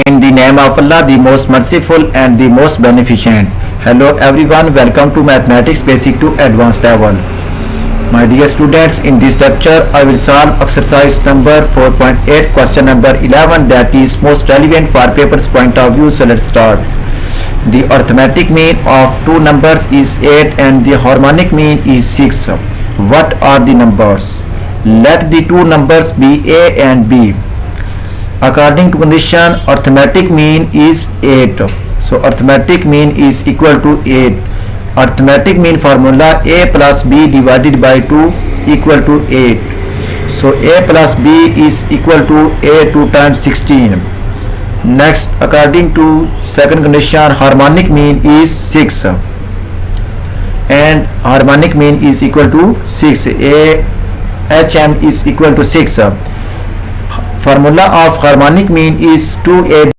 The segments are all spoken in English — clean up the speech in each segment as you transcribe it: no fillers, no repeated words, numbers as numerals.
In the name of Allah, the most merciful and the most beneficent. Hello everyone, welcome to Mathematics Basic to Advanced level. My dear students, in this lecture I will solve exercise number 4.8, question number 11, that is most relevant for paper's point of view. So let's start. The arithmetic mean of two numbers is 8 and the harmonic mean is 6. What are the numbers? Let the two numbers be A and B. According to condition, arithmetic mean is 8. So arithmetic mean is equal to 8. Arithmetic mean formula A plus B divided by 2 equal to 8. So A plus B is equal to A 2 times 16. Next, according to second condition, harmonic mean is 6 and harmonic mean is equal to 6. A.M is equal to 6. Formula of harmonic mean is 2a.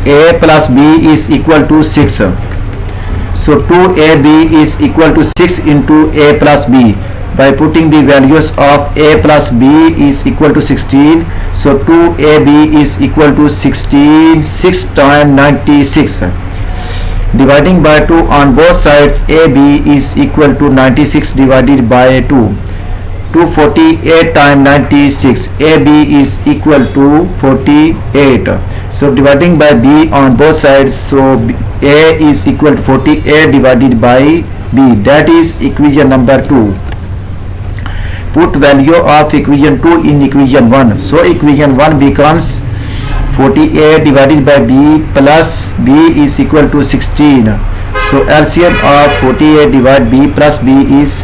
A plus B is equal to 6. So 2ab is equal to 6 into A plus B. By putting the values of A plus B is equal to 16. So 2ab is equal to 16. 6 times 96. Dividing by 2 on both sides, AB is equal to 96 divided by 2. 248 times 96. AB is equal to 48. So dividing by B on both sides, so A is equal to 48 divided by B. That is equation number 2. Put value of equation 2 in equation 1. So equation 1 becomes 48 divided by B plus B is equal to 16. So LCM of 48 divided B plus B is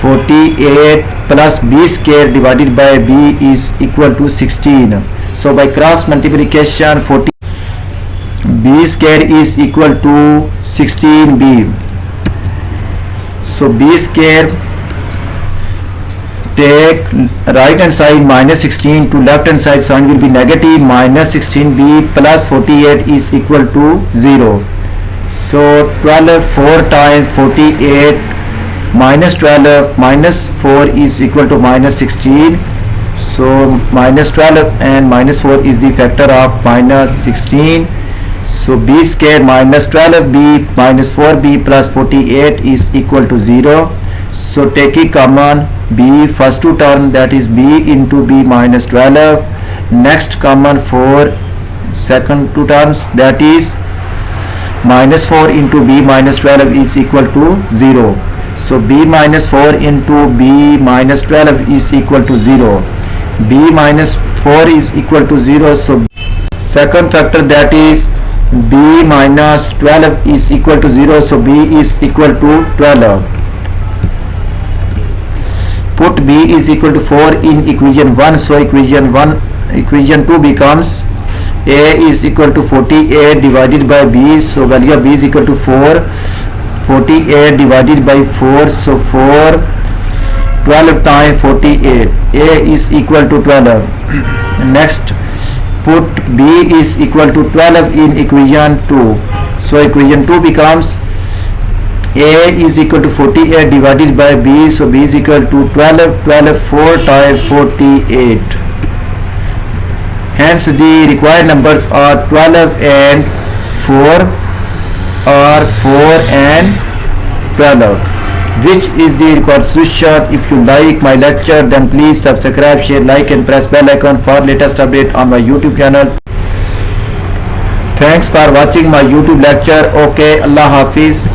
48 plus B square divided by B is equal to 16. So by cross multiplication, 40 B square is equal to 16B. So B square, take right hand side minus 16 to left hand side, sign will be negative. Minus 16B plus 48 is equal to 0. So 12 4 times 48 minus 12 minus 4 is equal to minus 16. So minus 12 and minus 4 is the factor of minus 16. So B square minus 12B minus 4B plus 48 is equal to 0. So taking common B, first two term, that is B into B minus 12. Next common 4, second two terms, that is minus 4 into B minus 12 is equal to 0. So B minus 4 into B minus 12 is equal to 0. B minus 4 is equal to 0. So second factor, that is B minus 12 is equal to 0. So B is equal to 12. Put B is equal to 4 in equation 1. So equation 2 becomes A is equal to 48 divided by B. So value of B is equal to 4. 48 divided by 4. So 4 12 times 48. A is equal to 12. Next, put B is equal to 12 in equation 2. So equation 2 becomes A is equal to 48 divided by B. So B is equal to 12. 4 times 48. Hence the required numbers are 12 and 4 or 4 and 12. Which is the required solution? If you like my lecture, then please subscribe, share, like and press bell icon for latest update on my YouTube channel. Thanks for watching my YouTube lecture. Okay, Allah Hafiz.